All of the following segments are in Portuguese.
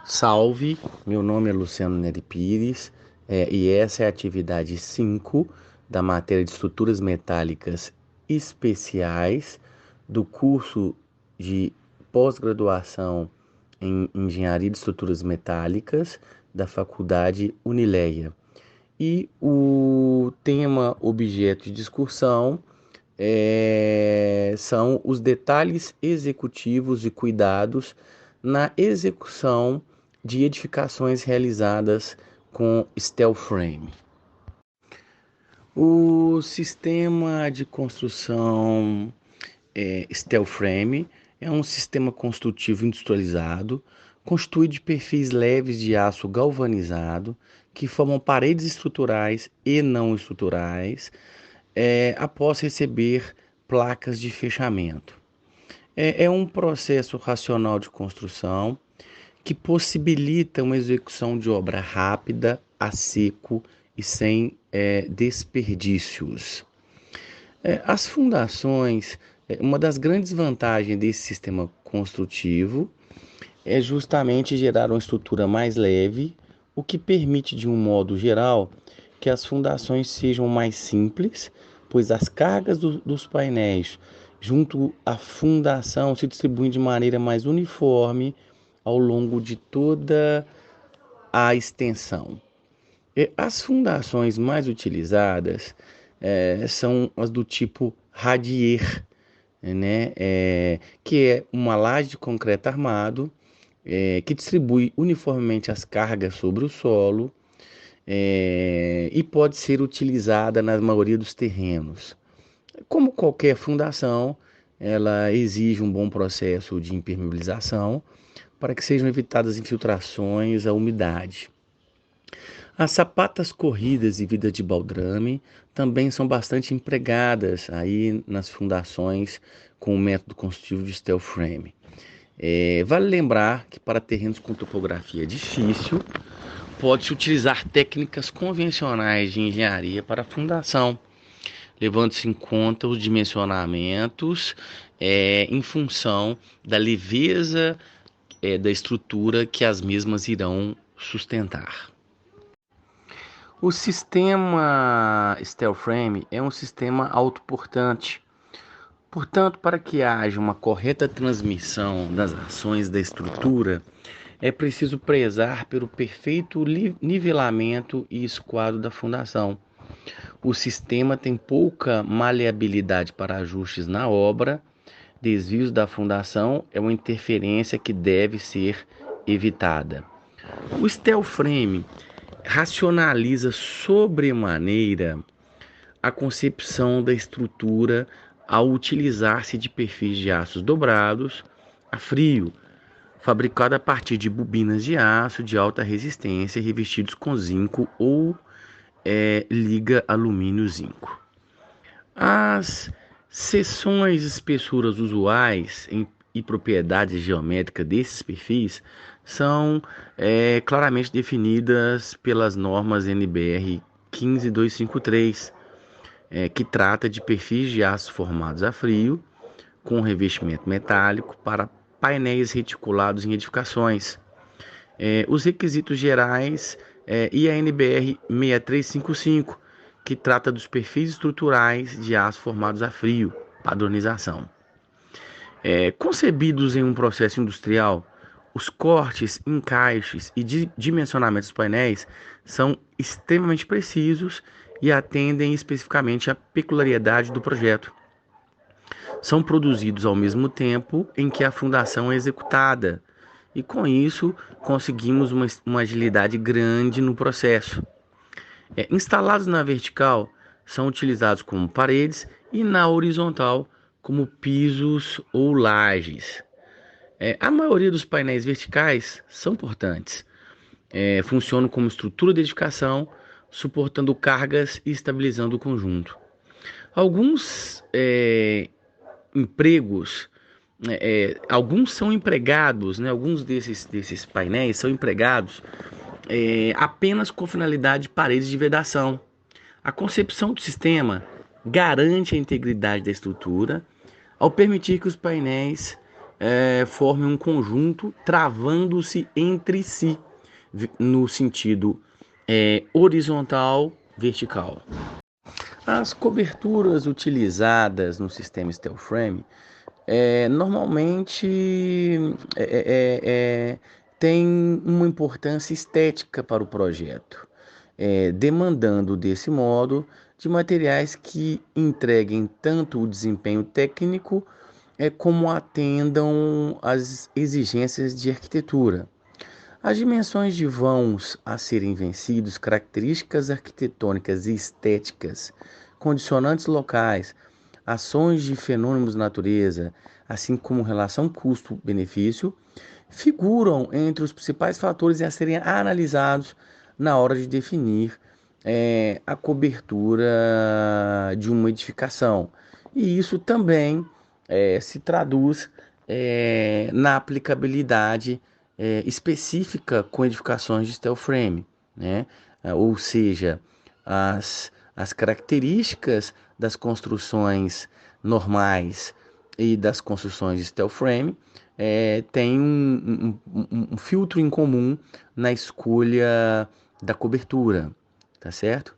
Salve, meu nome é Luciano Neri Pires, e essa é a atividade 5 da matéria de estruturas metálicas especiais do curso de pós-graduação em Engenharia de Estruturas Metálicas da Faculdade Unileia. E o tema objeto de discussão são os detalhes executivos e cuidados na execução de edificações realizadas com steel frame. O sistema de construção steel frame é um sistema construtivo industrializado constituído de perfis leves de aço galvanizado que formam paredes estruturais e não estruturais após receber placas de fechamento. É um processo racional de construção que possibilita uma execução de obra rápida, a seco e sem desperdícios. As fundações, uma das grandes vantagens desse sistema construtivo é justamente gerar uma estrutura mais leve, o que permite, de um modo geral, que as fundações sejam mais simples, pois as cargas dos painéis junto à fundação se distribuem de maneira mais uniforme ao longo de toda a extensão. As fundações mais utilizadas são as do tipo radier, né? Que é uma laje de concreto armado que distribui uniformemente as cargas sobre o solo e pode ser utilizada na maioria dos terrenos. Como qualquer fundação, ela exige um bom processo de impermeabilização para que sejam evitadas infiltrações, a umidade. As sapatas corridas e vidas de baldrame também são bastante empregadas aí nas fundações com o método construtivo de steel frame. Vale lembrar que para terrenos com topografia difícil, pode-se utilizar técnicas convencionais de engenharia para a fundação, levando-se em conta os dimensionamentos em função da leveza da estrutura que as mesmas irão sustentar. O sistema steel frame é um sistema autoportante. Portanto, para que haja uma correta transmissão das ações da estrutura, é preciso prezar pelo perfeito nivelamento e esquadro da fundação. O sistema tem pouca maleabilidade para ajustes na obra. Desvios da fundação é uma interferência que deve ser evitada. O steel frame racionaliza sobremaneira a concepção da estrutura ao utilizar-se de perfis de aços dobrados a frio, fabricado a partir de bobinas de aço de alta resistência revestidos com zinco ou liga alumínio-zinco. As seções espessuras usuais e propriedades geométricas desses perfis são claramente definidas pelas normas NBR 15253, que trata de perfis de aço formados a frio com revestimento metálico para painéis reticulados em edificações. Os requisitos gerais e a NBR 6355, que trata dos perfis estruturais de aço formados a frio, padronização. Concebidos em um processo industrial, os cortes, encaixes e dimensionamentos dos painéis são extremamente precisos e atendem especificamente à peculiaridade do projeto. São produzidos ao mesmo tempo em que a fundação é executada, e com isso conseguimos uma agilidade grande no processo. Instalados na vertical, são utilizados como paredes e na horizontal como pisos ou lajes. A maioria dos painéis verticais são portantes. Funcionam como estrutura de edificação, suportando cargas e estabilizando o conjunto. Alguns empregos, alguns são empregados, né? Alguns desses painéis são empregados apenas com finalidade de paredes de vedação. A concepção do sistema garante a integridade da estrutura ao permitir que os painéis formem um conjunto travando-se entre si no sentido horizontal, vertical. As coberturas utilizadas no sistema steel frame normalmente têm uma importância estética para o projeto, demandando desse modo de materiais que entreguem tanto o desempenho técnico como atendam às exigências de arquitetura. As dimensões de vãos a serem vencidos, características arquitetônicas e estéticas, condicionantes locais, ações de fenômenos da natureza, assim como relação custo-benefício, figuram entre os principais fatores a serem analisados na hora de definir a cobertura de uma edificação. E isso também se traduz na aplicabilidade específica com edificações de steel frame, né? Ou seja, as características das construções normais e das construções de steel frame têm um filtro em comum na escolha da cobertura, tá certo?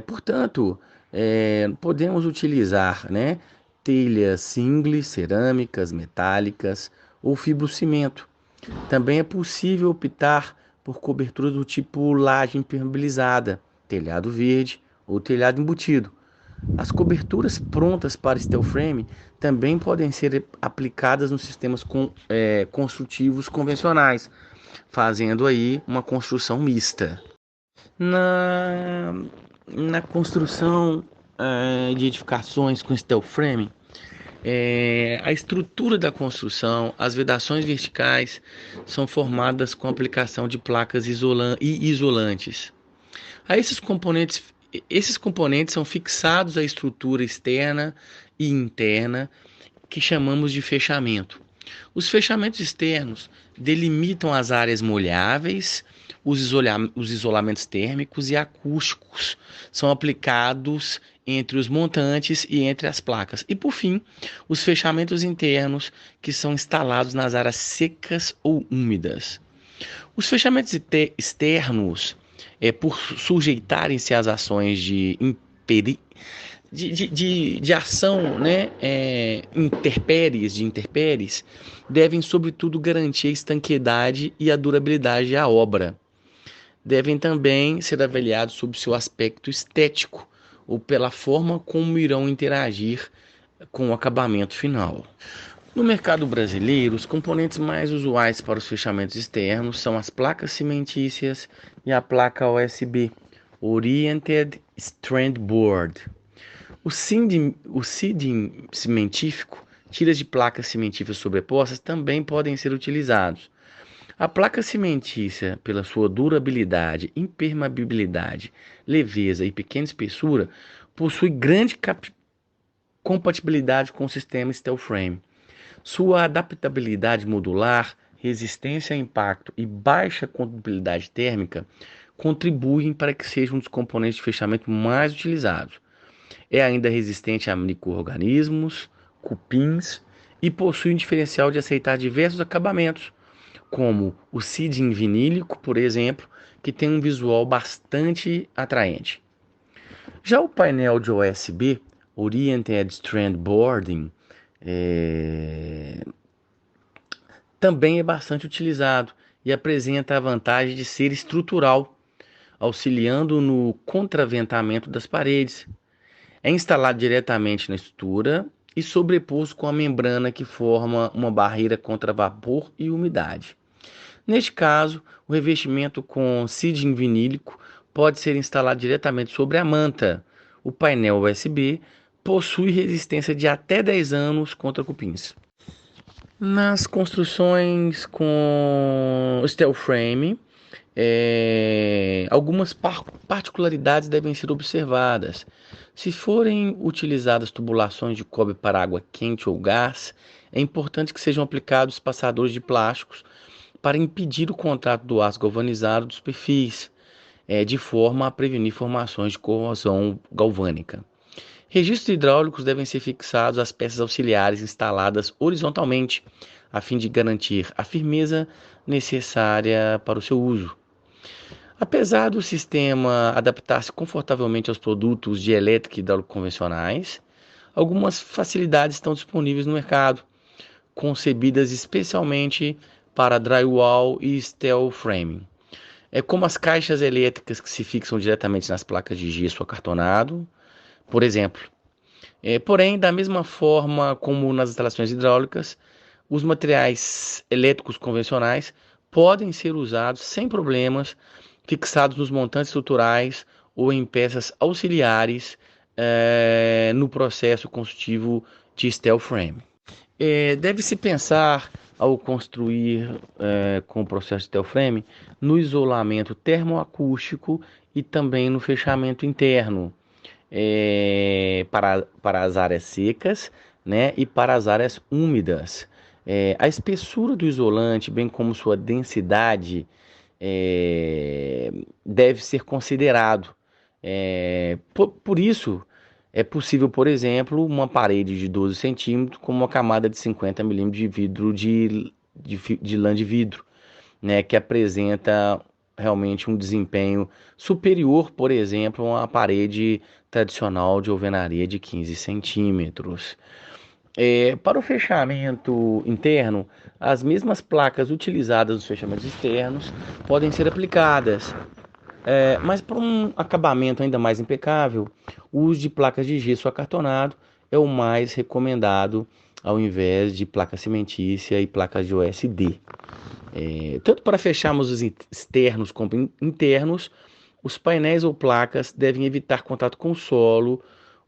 Portanto, podemos utilizar, né, telhas simples, cerâmicas, metálicas ou fibrocimento. Também é possível optar por cobertura do tipo laje impermeabilizada, telhado verde ou telhado embutido. As coberturas prontas para steel frame também podem ser aplicadas nos sistemas construtivos convencionais, fazendo aí uma construção mista. Na, na construção de edificações com steel frame, a estrutura da construção, as vedações verticais são formadas com aplicação de placas isolantes. A esses componentes são fixados à estrutura externa e interna, que chamamos de fechamento. Os fechamentos externos delimitam as áreas molháveis, os isolamentos térmicos e acústicos são aplicados entre os montantes e entre as placas. E, por fim, os fechamentos internos, que são instalados nas áreas secas ou úmidas. Os fechamentos externos, por sujeitarem-se às ações de ação, né, intempéries, devem, sobretudo, garantir a estanqueidade e a durabilidade da obra. Devem também ser avaliados sob seu aspecto estético ou pela forma como irão interagir com o acabamento final. No mercado brasileiro, os componentes mais usuais para os fechamentos externos são as placas cimentícias e a placa OSB, Oriented Strand Board. O seeding cimentífico, tiras de placas cimentícias sobrepostas, também podem ser utilizados. A placa cimentícia, pela sua durabilidade, impermeabilidade, leveza e pequena espessura, possui grande compatibilidade com o sistema steel frame. Sua adaptabilidade modular, resistência a impacto e baixa condutibilidade térmica contribuem para que seja um dos componentes de fechamento mais utilizados. É ainda resistente a micro-organismos, cupins e possui um diferencial de aceitar diversos acabamentos, como o seeding vinílico, por exemplo, que tem um visual bastante atraente. Já o painel de OSB, Oriented Strand Boarding, também é bastante utilizado e apresenta a vantagem de ser estrutural, auxiliando no contraventamento das paredes. É instalado diretamente na estrutura e sobreposto com a membrana que forma uma barreira contra vapor e umidade. Neste caso, o revestimento com seeding vinílico pode ser instalado diretamente sobre a manta. O painel USB possui resistência de até 10 anos contra cupins. Nas construções com steel frame, algumas particularidades devem ser observadas. Se forem utilizadas tubulações de cobre para água quente ou gás, é importante que sejam aplicados passadores de plásticos para impedir o contato do aço galvanizado dos perfis, de forma a prevenir formações de corrosão galvânica. Registros hidráulicos devem ser fixados às peças auxiliares instaladas horizontalmente, a fim de garantir a firmeza necessária para o seu uso. Apesar do sistema adaptar-se confortavelmente aos produtos de elétrica e hidráulica convencionais, algumas facilidades estão disponíveis no mercado, concebidas especialmente para drywall e steel framing. É como as caixas elétricas que se fixam diretamente nas placas de gesso acartonado, por exemplo. Porém, da mesma forma como nas instalações hidráulicas, os materiais elétricos convencionais podem ser usados sem problemas, fixados nos montantes estruturais ou em peças auxiliares no processo construtivo de steel frame. Deve-se pensar, ao construir com o processo de steel frame, no isolamento termoacústico e também no fechamento interno para as áreas secas, né, e para as áreas úmidas. A espessura do isolante, bem como sua densidade, deve ser considerado. Por isso, é possível, por exemplo, uma parede de 12 centímetros com uma camada de 50 milímetros de vidro de lã de vidro, né, que apresenta realmente um desempenho superior, por exemplo, a uma parede tradicional de alvenaria de 15 centímetros. Para o fechamento interno, as mesmas placas utilizadas nos fechamentos externos podem ser aplicadas, mas para um acabamento ainda mais impecável, o uso de placas de gesso acartonado é o mais recomendado, ao invés de placa cimentícia e placas de OSD. Tanto para fecharmos os externos como internos, os painéis ou placas devem evitar contato com o solo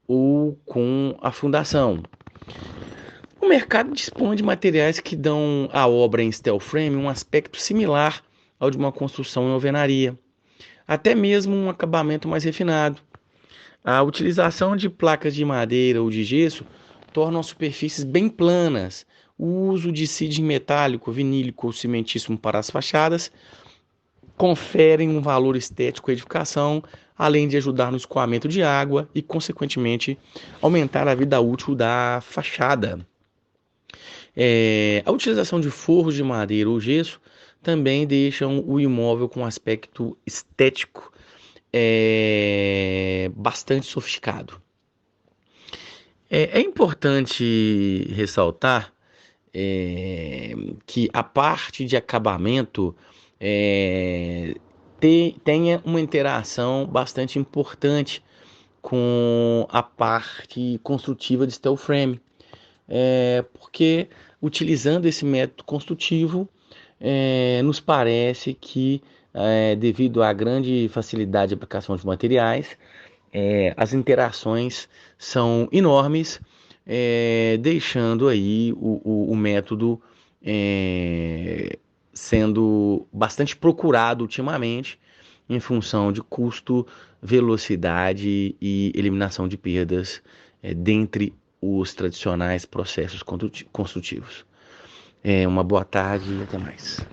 ou com a fundação. O mercado dispõe de materiais que dão à obra em steel frame um aspecto similar ao de uma construção em alvenaria, até mesmo um acabamento mais refinado. A utilização de placas de madeira ou de gesso torna as superfícies bem planas. O uso de siding metálico, vinílico ou cimentício para as fachadas conferem um valor estético à edificação, além de ajudar no escoamento de água e, consequentemente, aumentar a vida útil da fachada. A utilização de forros de madeira ou gesso também deixam o imóvel com um aspecto estético bastante sofisticado. É importante ressaltar que a parte de acabamento tenha uma interação bastante importante com a parte construtiva de steel frame, porque utilizando esse método construtivo, nos parece que, devido à grande facilidade de aplicação de materiais, as interações são enormes, deixando aí o método sendo bastante procurado ultimamente em função de custo, velocidade e eliminação de perdas dentre os tradicionais processos construtivos. Uma boa tarde e até mais.